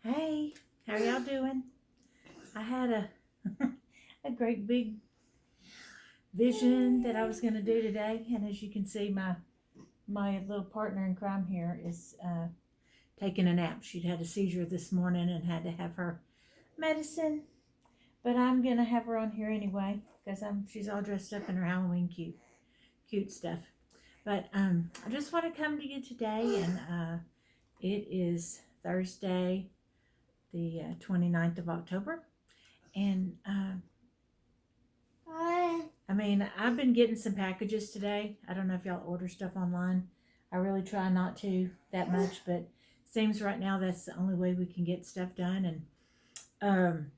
Hey, how y'all doing? I had a a great big vision that I was going to do today, and as you can see, my little partner in crime here is taking a nap. She'd had a seizure this morning and had to have her medicine, but I'm gonna have her on here anyway because she's all dressed up in her Halloween cute stuff. But I just want to come to you today, and it is Thursday, the 29th of October. And I've been getting some packages today. I don't know if y'all order stuff online. I really try not to that much, but seems right now that's the only way we can get stuff done. And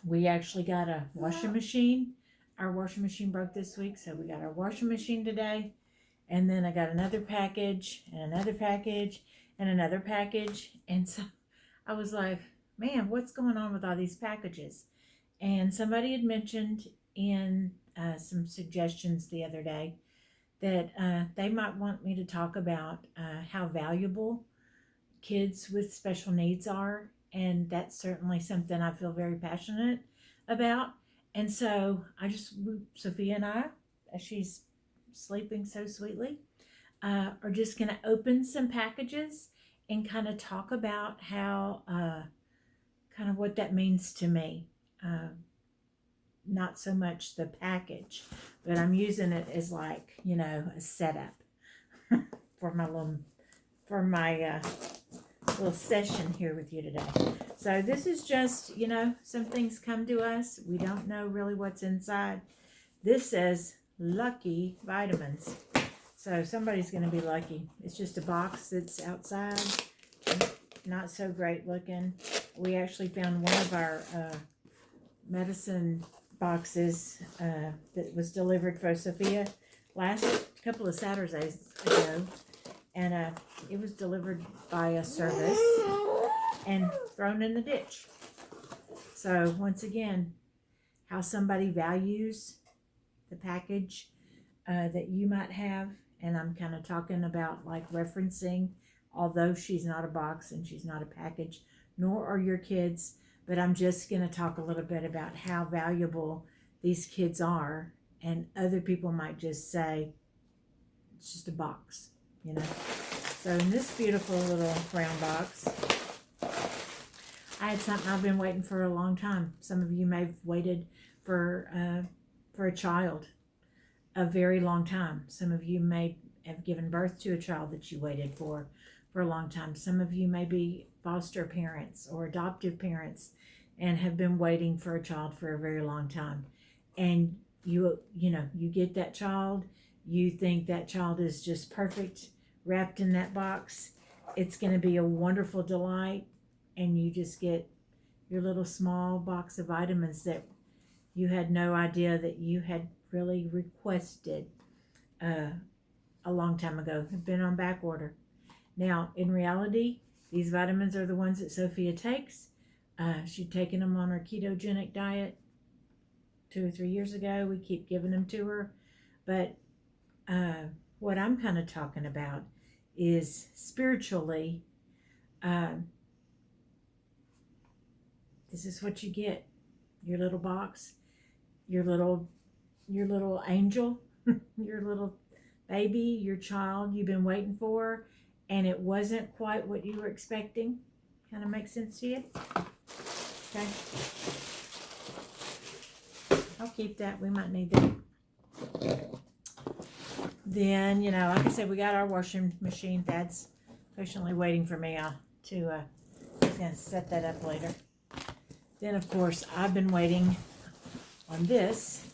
we actually got a washing machine. Our washing machine broke this week, so we got our washing machine today. And then I got another package and another package and another package. And so I was like, man, what's going on with all these packages? And somebody had mentioned in some suggestions the other day that they might want me to talk about how valuable kids with special needs are. And that's certainly something I feel very passionate about. And so Sophia and I, as she's sleeping so sweetly, are just going to open some packages and kind of talk about how, kind of what that means to me. Not so much the package, but I'm using it as like, a setup for my little session here with you today. So this is just, some things come to us. We don't know really what's inside. This says Lucky Vitamins. So somebody's going to be lucky. It's just a box that's outside. Not so great looking. We actually found one of our medicine boxes that was delivered for Sophia last couple of Saturdays ago, and it was delivered by a service and thrown in the ditch. So once again, how somebody values the package that you might have, and I'm kind of talking about like referencing, although she's not a box and she's not a package, nor are your kids. But I'm just going to talk a little bit about how valuable these kids are. And other people might just say, it's just a box, So in this beautiful little brown box, I had something I've been waiting for a long time. Some of you may have waited for a child a very long time. Some of you may have given birth to a child that you waited for a long time. Some of you may be foster parents or adoptive parents and have been waiting for a child for a very long time. And you get that child, you think that child is just perfect wrapped in that box. It's going to be a wonderful delight, and you just get your little small box of vitamins that you had no idea that you had really requested a long time ago. Have been on back order. Now, in reality, these vitamins are the ones that Sophia takes. She'd taken them on her ketogenic diet 2 or 3 years ago. We keep giving them to her. But what I'm kind of talking about is spiritually, this is what you get. Your little box, your little angel, your little baby, your child you've been waiting for, and it wasn't quite what you were expecting. Kind of makes sense to you? Okay. I'll keep that. We might need that. Then, like I said, we got our washing machine. Dad's patiently waiting for me to set that up later. Then, of course, I've been waiting on this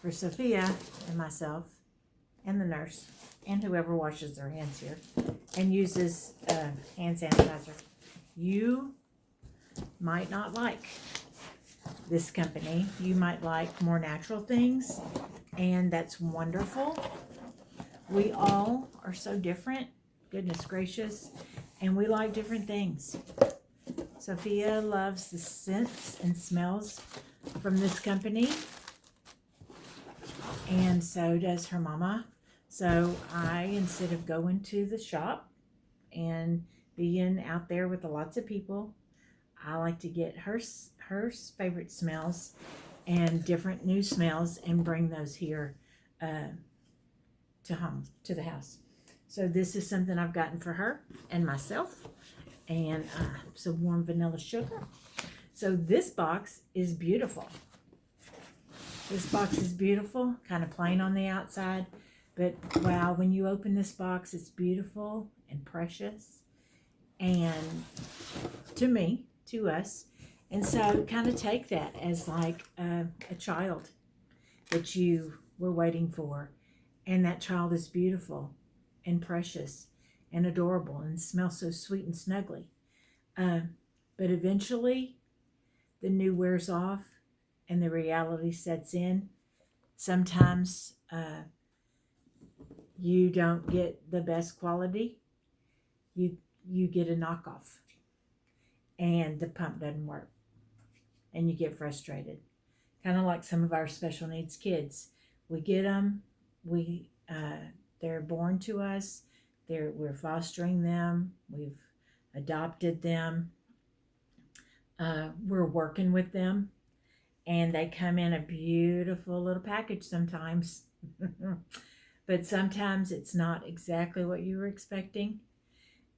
for Sophia and myself and the nurse and whoever washes their hands here and uses hand sanitizer. You might not like this company. You might like more natural things, and that's wonderful. We all are so different, goodness gracious, and we like different things. Sophia loves the scents and smells from this company, and so does her mama. So I, instead of going to the shop and being out there with lots of people, I like to get her favorite smells and different new smells and bring those here to the house. So this is something I've gotten for her and myself, and some warm vanilla sugar. So this box is beautiful. This box is beautiful, kind of plain on the outside, but wow, when you open this box, it's beautiful and precious, and to us. And so kind of take that as like a child that you were waiting for, and that child is beautiful and precious and adorable and smells so sweet and snuggly. But eventually the new wears off and the reality sets in. Sometimes you don't get the best quality. You get a knockoff, and the pump doesn't work, and you get frustrated. Kind of like some of our special needs kids. We get them. They're born to us. We're fostering them. We've adopted them. We're working with them, and they come in a beautiful little package sometimes. But sometimes it's not exactly what you were expecting,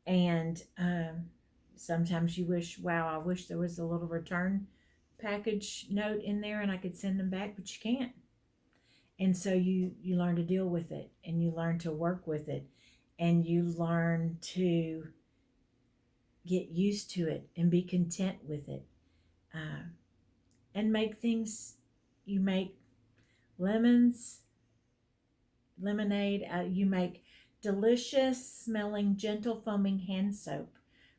and sometimes you wish, wow, I wish there was a little return package note in there and I could send them back, but you can't. And so you learn to deal with it, and you learn to work with it, and you learn to get used to it and be content with it, and make things. You make lemonade. You make delicious smelling, gentle foaming hand soap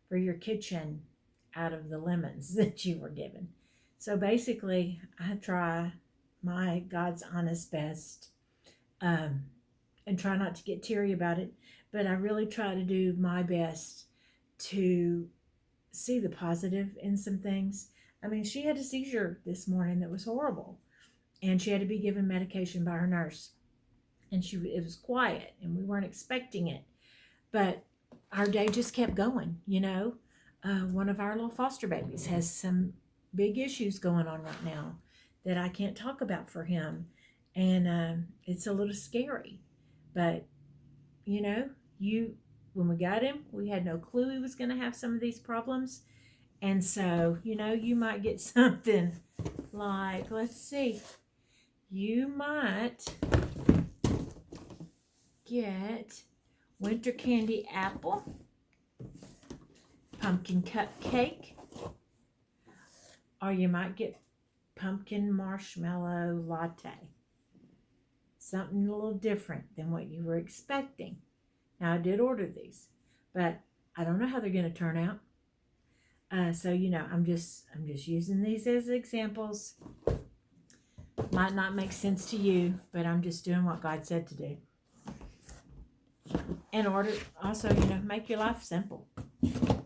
for your kitchen out of the lemons that you were given. So basically, I try my God's honest best, and try not to get teary about it, but I really try to do my best to see the positive in some things. I mean, she had a seizure this morning that was horrible, and she had to be given medication by her nurse, and it was quiet, and we weren't expecting it, but our day just kept going. One of our little foster babies has some big issues going on right now that I can't talk about for him, and it's a little scary, but when we got him, we had no clue he was going to have some of these problems. And so, you might get something like, let's see, you might get winter candy apple, pumpkin cupcake, or you might get pumpkin marshmallow latte. Something a little different than what you were expecting. Now, I did order these, but I don't know how they're going to turn out. So I'm just using these as examples. Might not make sense to you, but I'm just doing what God said to do. And order also, make your life simple.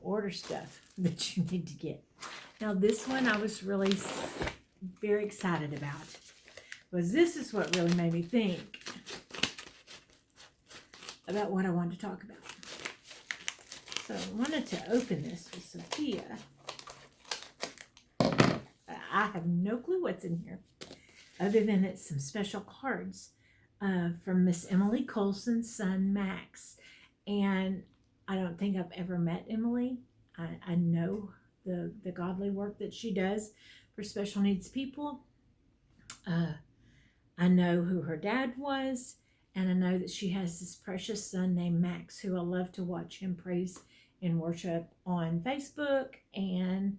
Order stuff that you need to get. Now, this one I was really very excited about, because this is what really made me think about what I wanted to talk about. So I wanted to open this with Sophia. I have no clue what's in here, other than it's some special cards from Miss Emily Colson's son, Max. And I don't think I've ever met Emily. I know the godly work that she does for special needs people. I know who her dad was, and I know that she has this precious son named Max, who I love to watch him praise and worship on Facebook. And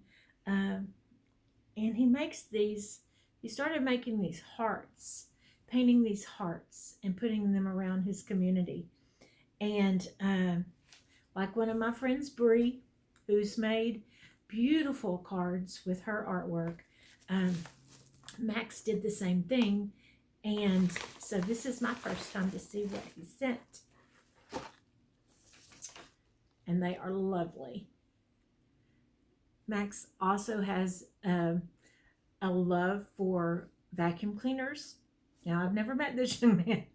he makes these. He started making these hearts, painting these hearts and putting them around his community. And like one of my friends, Bree, who's made beautiful cards with her artwork, Max did the same thing. And so this is my first time to see what he sent. And they are lovely. Max also has a love for vacuum cleaners. Now, I've never met this young man,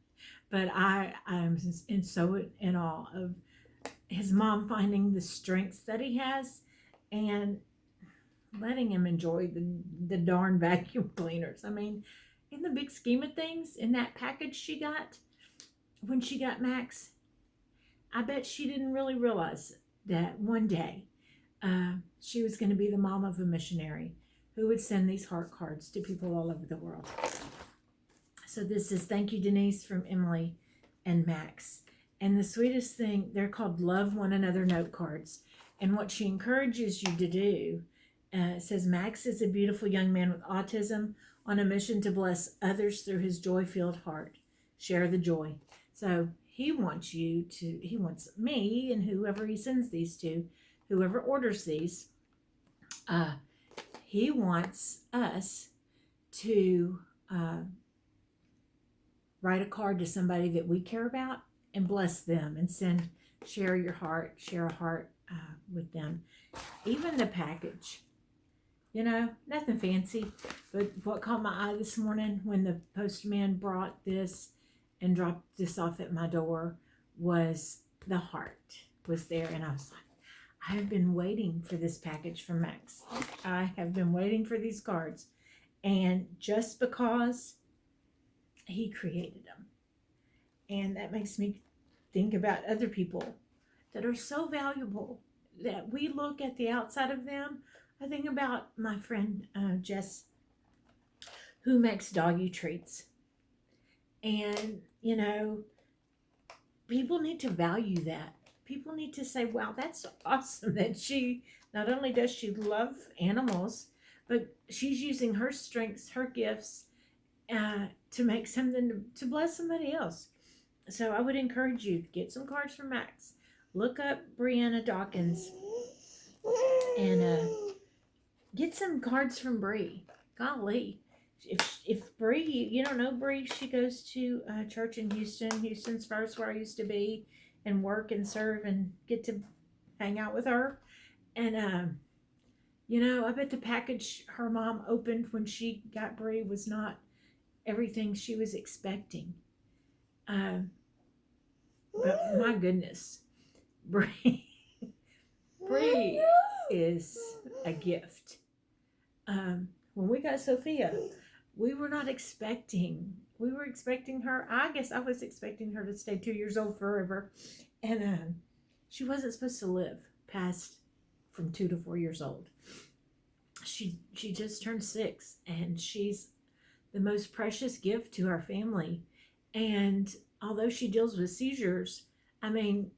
but I'm so in awe of his mom finding the strengths that he has and letting him enjoy the darn vacuum cleaners. I mean, in the big scheme of things, in that package she got when she got Max, I bet she didn't really realize that one day she was going to be the mom of a missionary who would send these heart cards to people all over the world. So this is thank you, Denise, from Emily and Max. And the sweetest thing, they're called Love One Another note cards. And what she encourages you to do, says Max is a beautiful young man with autism on a mission to bless others through his joy-filled heart. Share the joy. So he wants me and whoever he sends these to, whoever orders these, he wants us to write a card to somebody that we care about and bless them and share a heart with them. Even the package, nothing fancy, but what caught my eye this morning when the postman brought this and dropped this off at my door was the heart was there. And I was like, I have been waiting for this package from Max. I have been waiting for these cards. And just because he created them. And that makes me think about other people that are so valuable that we look at the outside of them. I think about my friend Jess, who makes doggy treats. And, people need to value that. People need to say, wow, that's awesome that she, not only does she love animals, but she's using her strengths, her gifts, to make something to bless somebody else. So I would encourage you to get some cards from Max. Look up Brianna Dawkins and get some cards from Bree. Golly, if Bree, you don't know Bree, she goes to a church in Houston. Houston's first, where I used to be and work and serve and get to hang out with her. And I bet the package her mom opened when she got Bree was not everything she was expecting. But my goodness, Bree is a gift. When we got Sophia, we were expecting her. I guess I was expecting her to stay 2 years old forever. And she wasn't supposed to live past from 2 to 4 years old. She just turned 6, and she's the most precious gift to our family. And although she deals with seizures, I mean,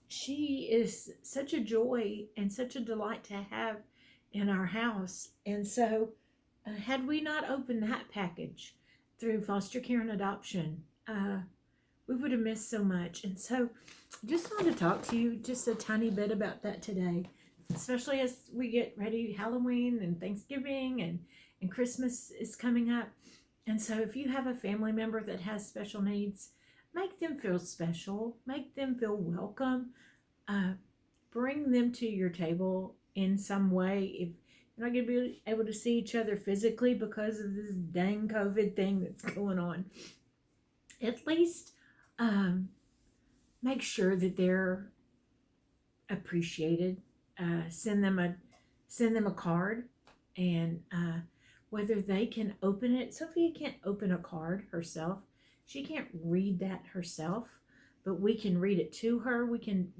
she is such a joy and such a delight to have in our house. And so had we not opened that package through foster care and adoption, we would have missed so much. And so just wanted to talk to you just a tiny bit about that today, especially as we get ready. Halloween and Thanksgiving and Christmas is coming up. And so if you have a family member that has special needs, make them feel special, make them feel welcome, bring them to your table in some way. If you're not going to be able to see each other physically because of this dang COVID thing that's going on, at least make sure that they're appreciated. Send them a card, and whether they can open it. Sophia can't open a card herself. She can't read that herself, but we can read it to her. We can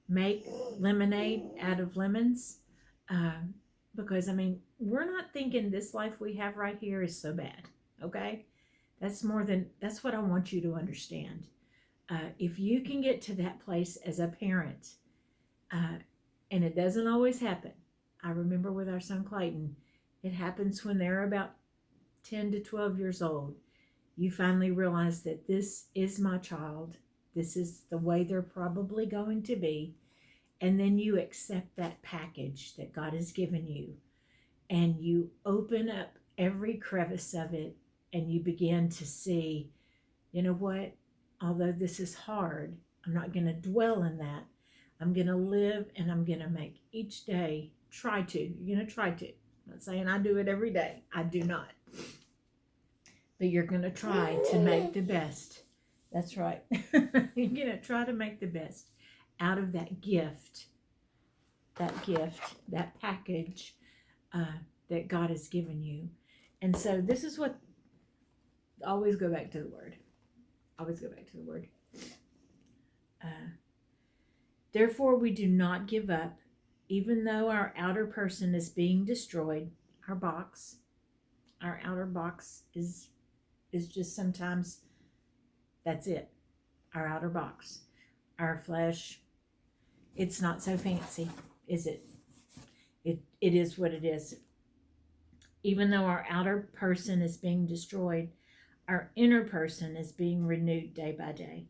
make lemonade out of lemons, because we're not thinking this life we have right here is so bad. Okay, that's what I want you to understand. If you can get to that place as a parent, and it doesn't always happen. I remember with our son Clayton, it happens when they're about 10 to 12 years old. You finally realize that this is my child. This is the way they're probably going to be. And then you accept that package that God has given you. And you open up every crevice of it. And you begin to see, you know what? Although this is hard, I'm not going to dwell in that. I'm going to live, and I'm going to make each day try to. You're going to try to. I'm not saying I do it every day. I do not. But you're going to try to make the best. That's right. You're going to try to make the best out of that gift, that package that God has given you. And so this is what, always go back to the Word. Always go back to the Word. Therefore, we do not give up, even though our outer person is being destroyed. Our outer box is just sometimes, that's it. Our outer box, our flesh, it's not so fancy, is it? It is what it is. Even though our outer person is being destroyed, our inner person is being renewed day by day.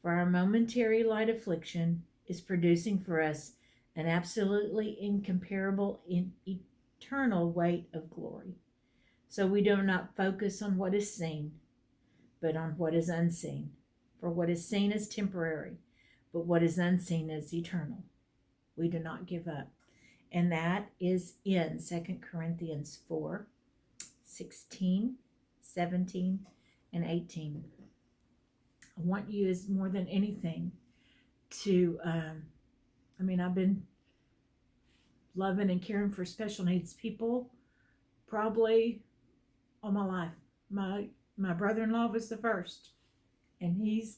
For our momentary light affliction is producing for us an absolutely incomparable, eternal weight of glory. So we do not focus on what is seen, but on what is unseen. For what is seen is temporary, but what is unseen is eternal. We do not give up. And that is in 2 Corinthians 4, 16, 17, and 18. I want you, as more than anything, to, I've been loving and caring for special needs people probably all my life. My brother-in-law was the first, and he's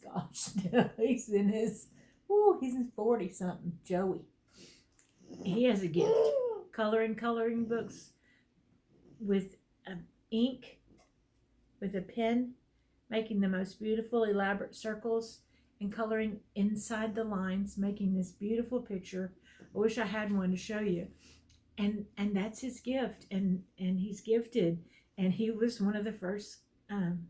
he's in his 40 something. Joey, he has a gift, coloring books with ink, with a pen, making the most beautiful elaborate circles and coloring inside the lines, making this beautiful picture. I wish I had one to show you. And that's his gift, and he's gifted, and he was one of the first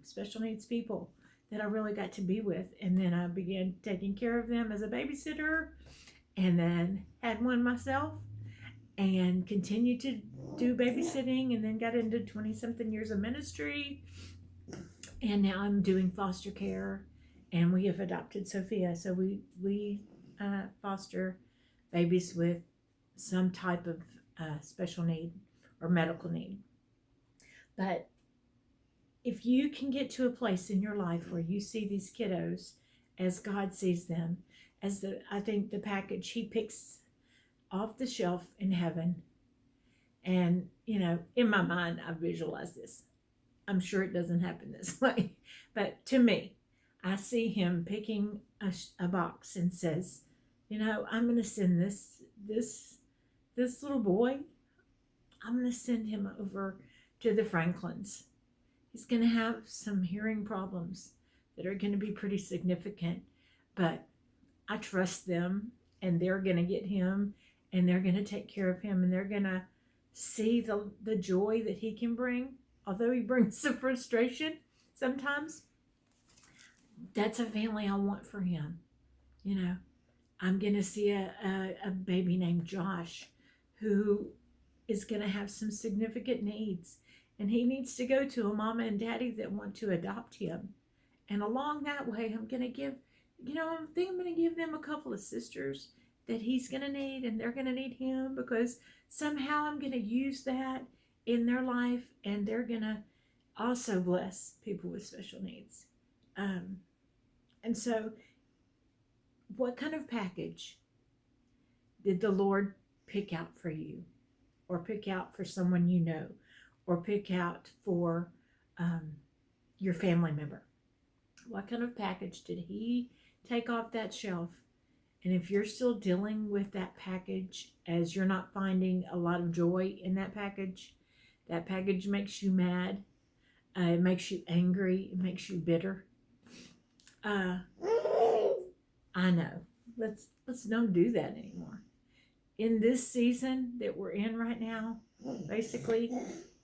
special needs people that I really got to be with. And then I began taking care of them as a babysitter, and then had one myself, and continued to do babysitting, and then got into 20-something years of ministry, and now I'm doing foster care, and we have adopted Sophia. So we foster babies with some type of special need or medical need. But if you can get to a place in your life where you see these kiddos as God sees them, as I think the package he picks off the shelf in heaven, and in my mind I visualize this. I'm sure it doesn't happen this way, but to me, I see him picking a box and says, I'm going to send this little boy, I'm going to send him over to the Franklins. He's going to have some hearing problems that are going to be pretty significant, but I trust them, and they're going to get him, and they're going to take care of him, and they're going to see the joy that he can bring, although he brings some frustration sometimes. That's a family I want for him. I'm going to see a baby named Josh who is going to have some significant needs, and he needs to go to a mama and daddy that want to adopt him. And along that way, I'm going to give, I think I'm going to give them a couple of sisters that he's going to need, and they're going to need him, because somehow I'm going to use that in their life, and they're going to also bless people with special needs. And so, what kind of package did the Lord pick out for you, or pick out for someone you know, or pick out for your family member? What kind of package did he take off that shelf? And if you're still dealing with that package, as you're not finding a lot of joy in that package makes you mad, it makes you angry, it makes you bitter. I know. Let's don't do that anymore. In this season that we're in right now, basically,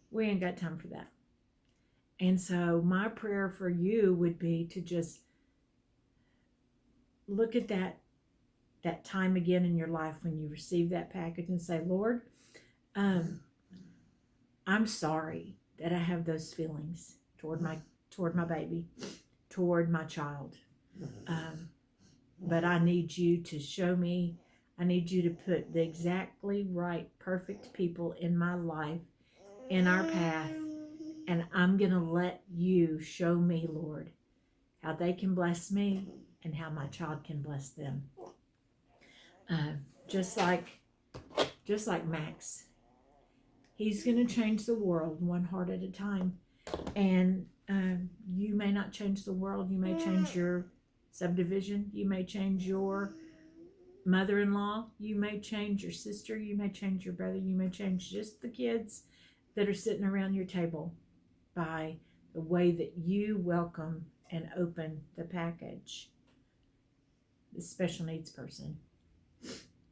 we ain't got time for that. And so my prayer for you would be to just look at that time again in your life when you receive that package and say, Lord, I'm sorry that I have those feelings toward my baby, toward my child. But I need you to show me, I need you to put the exactly right, perfect people in my life, in our path. And I'm going to let you show me, Lord, how they can bless me and how my child can bless them. Uh, just like Max, he's going to change the world one heart at a time. And you may not change the world. You may change your subdivision. You may change your mother-in-law. You may change your sister. You may change your brother. You may change just the kids that are sitting around your table by the way that you welcome and open the package, the special needs person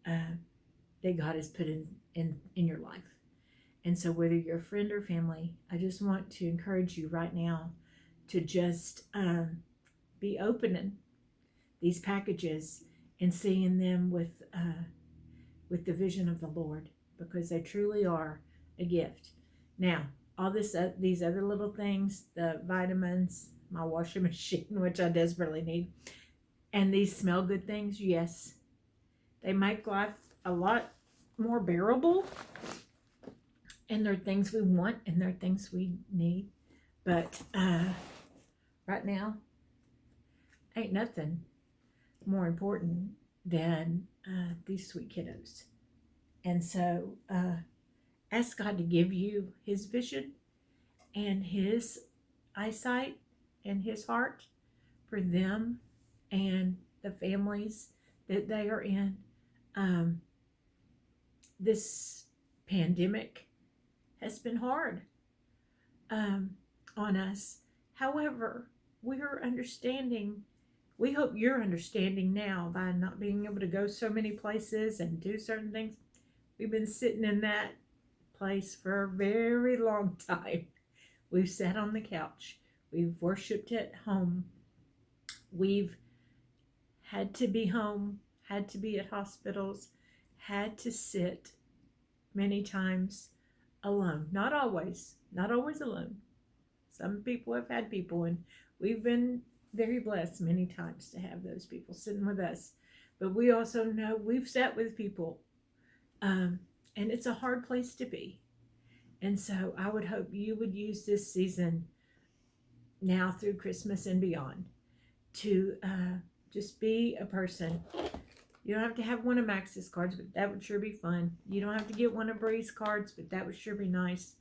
that God has put in your life. And so whether you're a friend or family, I just want to encourage you right now to just be opening these packages and seeing them with the vision of the Lord, because they truly are a gift. Now, all these other little things, the vitamins, my washing machine, which I desperately need, and these smell good things, yes, they make life a lot more bearable. And they're things we want and they're things we need. But right now, ain't nothing more important than these sweet kiddos. And so ask God to give you his vision and his eyesight and his heart for them and the families that they are in. This pandemic has been hard on us. However, we're understanding. We hope you're understanding now by not being able to go so many places and do certain things. We've been sitting in that place for a very long time. We've sat on the couch. We've worshiped at home. We've had to be home, had to be at hospitals, had to sit many times alone. Not always alone. Some people have had people, and we've been very blessed many times to have those people sitting with us. But we also know we've sat with people, and it's a hard place to be. And so I would hope you would use this season now through Christmas and beyond to just be a person. You don't have to have one of Max's cards, but that would sure be fun. You don't have to get one of Bree's cards, but that would sure be nice.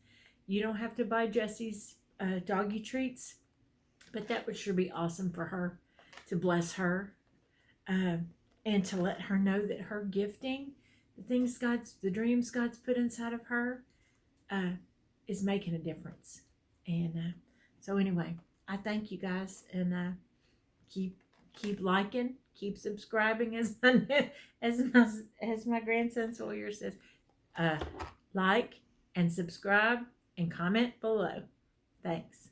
You don't have to buy Jessie's doggy treats, but that would sure be awesome for her, to bless her, and to let her know that her gifting, the dreams God's put inside of her, is making a difference. And so anyway, I thank you guys, and keep liking, keep subscribing, as my grandson Sawyer says. Like and subscribe and comment below. Thanks.